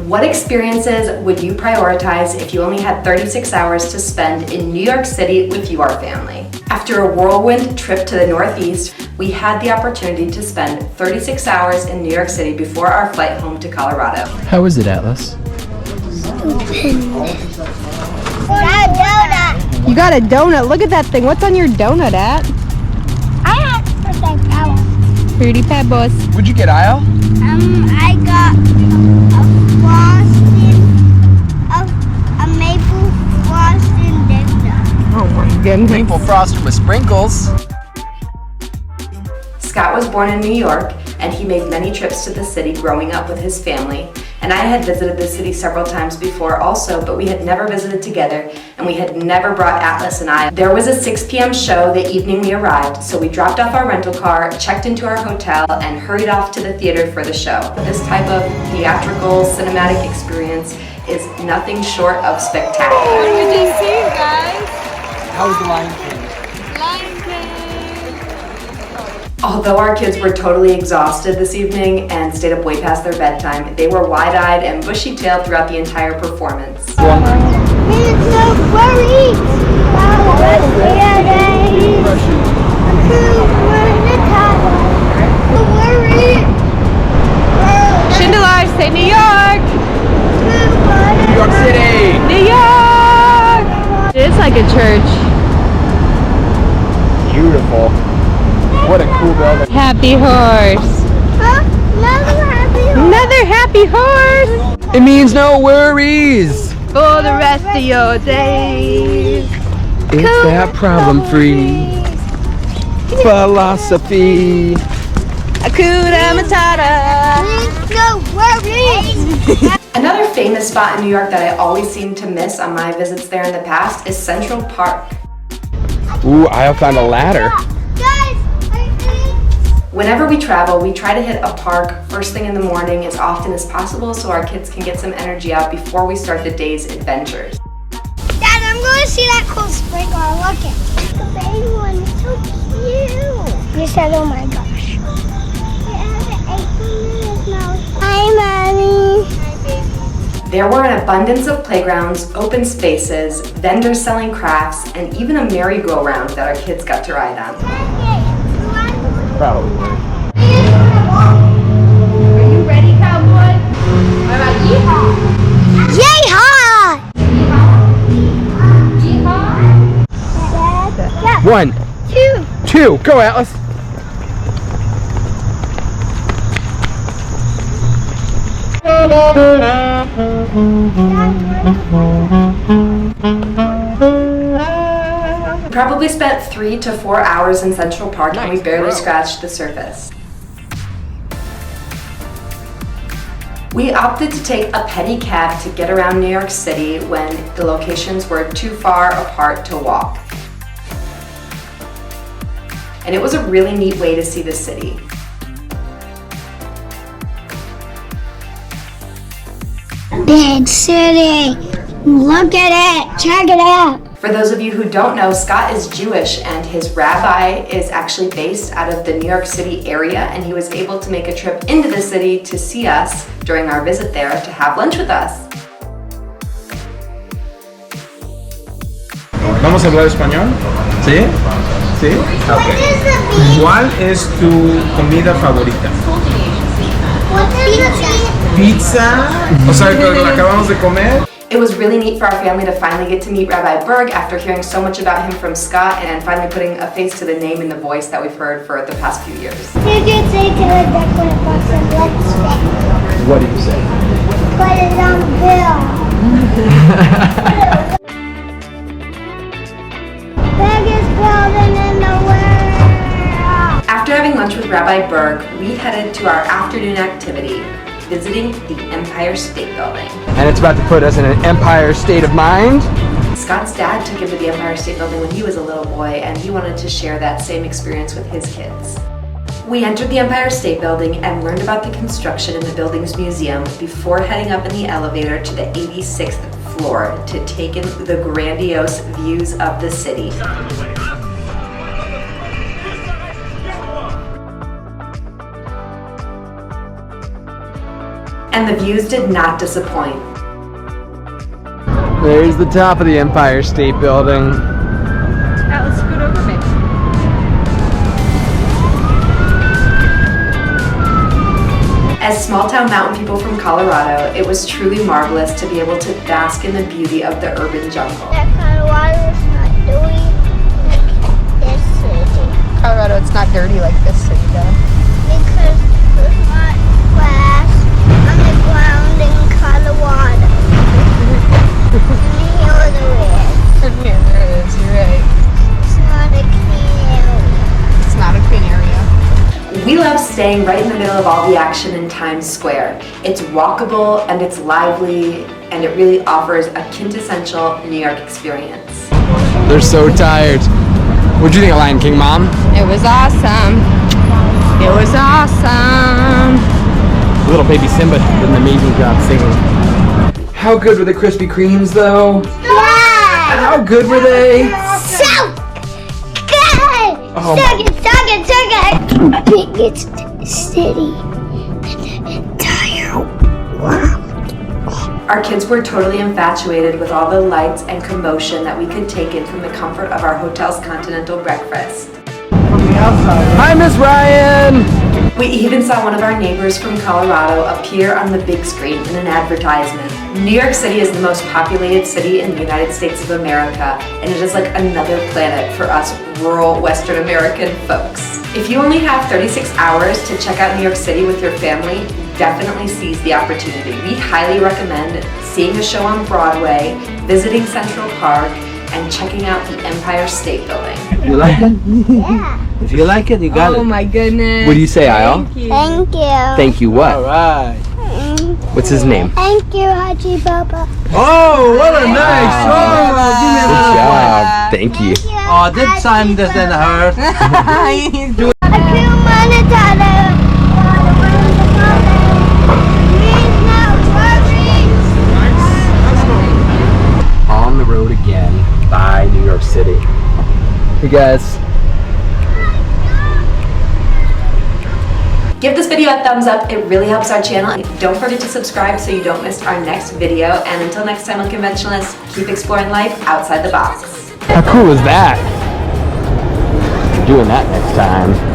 What experiences would you prioritize if you only had 36 hours to spend in New York City with your family? After a whirlwind trip to the Northeast, we had the opportunity to spend 36 hours in New York City before our flight home to Colorado. How was it, Atlas? Got a donut. You got a donut. Look at that thing. What's on your donut, At? I asked for that pebble. Pretty pebbles. Would you get Isle? I got a frosting, a maple frosting donut. Oh my goodness. Maple frosted with sprinkles. Scott was born in New York, and he made many trips to the city growing up with his family. And I had visited the city several times before also, but we had never visited together, and we had never brought Atlas and I. There was a 6 p.m. show the evening we arrived, so we dropped off our rental car, checked into our hotel, and hurried off to the theater for the show. This type of theatrical, cinematic experience is nothing short of spectacular. What did you see, guys? How was the Lion King? Lion King. Although our kids were totally exhausted this evening and stayed up way past their bedtime, they were wide-eyed and bushy-tailed throughout the entire performance. It's no worries. Chandelier, say New York. New York City! New York. It's like a church. Beautiful. What a cool building. Happy horse. Another happy horse. Another happy horse. It means no worries. For the rest of your days. It's that problem-free philosophy. Hakuna Matata. No worries. Another famous spot in New York that I always seem to miss on my visits there in the past is Central Park. Ooh, I found a ladder. Guys, Whenever we travel, we try to hit a park first thing in the morning as often as possible so our kids can get some energy out before we start the day's adventures. Dad, I'm going to see that cool sprinkler. Look at the baby one. It's so cute. You said, oh my gosh. Hi, Mommy. Hi, baby. There were an abundance of playgrounds, open spaces, vendors selling crafts, and even a merry-go-round that our kids got to ride on. Probably. Are you ready, cowboy? What about yeehaw? Yeehaw! Yeehaw? 1, 2, go Atlas. We probably spent 3 to 4 hours in Central Park and we barely scratched the surface. We opted to take a pedicab to get around New York City when the locations were too far apart to walk. And it was a really neat way to see the city. Big city. Look at it. Check it out. For those of you who don't know, Scott is Jewish and his rabbi is actually based out of the New York City area, and he was able to make a trip into the city to see us during our visit there to have lunch with us. ¿Vamos a hablar español? ¿Sí? ¿Sí? What is the bean? ¿Cuál es tu comida favorita? What's the ¿Pizza? O sea, la acabamos de comer. It was really neat for our family to finally get to meet Rabbi Berg after hearing so much about him from Scott and finally putting a face to the name and the voice that we've heard for the past few years. Did you say to the decorative box and let's stick? What did you say? Put it on the bill. Biggest building in the world. After having lunch with Rabbi Berg, we headed to our afternoon activity, visiting the Empire State Building. And it's about to put us in an Empire state of mind. Scott's dad took him to the Empire State Building when he was a little boy, and he wanted to share that same experience with his kids. We entered the Empire State Building and learned about the construction in the building's museum before heading up in the elevator to the 86th floor to take in the grandiose views of the city. And the views did not disappoint. There's the top of the Empire State Building. Let's scoot over, babe. As small-town mountain people from Colorado, it was truly marvelous to be able to bask in the beauty of the urban jungle. That kind of water is not doing like this city. Colorado, it's not dirty like this city, though. Because there's not grass on the ground in Colorado. And here there is. Yeah, there is. You're right. It's not a clean area. It's not a clean area. We love staying right in the middle of all the action in Times Square. It's walkable and it's lively, and it really offers a quintessential New York experience. They're so tired. What'd you think of Lion King, Mom? It was awesome. It was awesome. Little baby Simba did an amazing job singing. How good were the Krispy Kremes, though? Yeah! How good were they? So good! Oh So good, so good, so good! Biggest city in the entire world. Our kids were totally infatuated with all the lights and commotion that we could take in from the comfort of our hotel's continental breakfast. Hi, Miss Ryan! We even saw one of our neighbors from Colorado appear on the big screen in an advertisement. New York City is the most populated city in the United States of America, and it is like another planet for us rural Western American folks. If you only have 36 hours to check out New York City with your family, definitely seize the opportunity. We highly recommend seeing a show on Broadway, visiting Central Park, and checking out the Empire State Building. You like it? Yeah. If you like it, you got it. Oh my goodness. What do you say, Ayal? Thank you. Thank you. Thank you what? Alright. What's his name? Thank you, Haji Baba. Oh, what a nice song! Give me a Good little job. Thank you. Oh, this time doesn't hurt. On the road again by New York City. Hey guys. Give this video a thumbs up, it really helps our channel. Don't forget to subscribe so you don't miss our next video. And until next time, Unconventionalists, keep exploring life outside the box. How cool is that? We're doing that next time.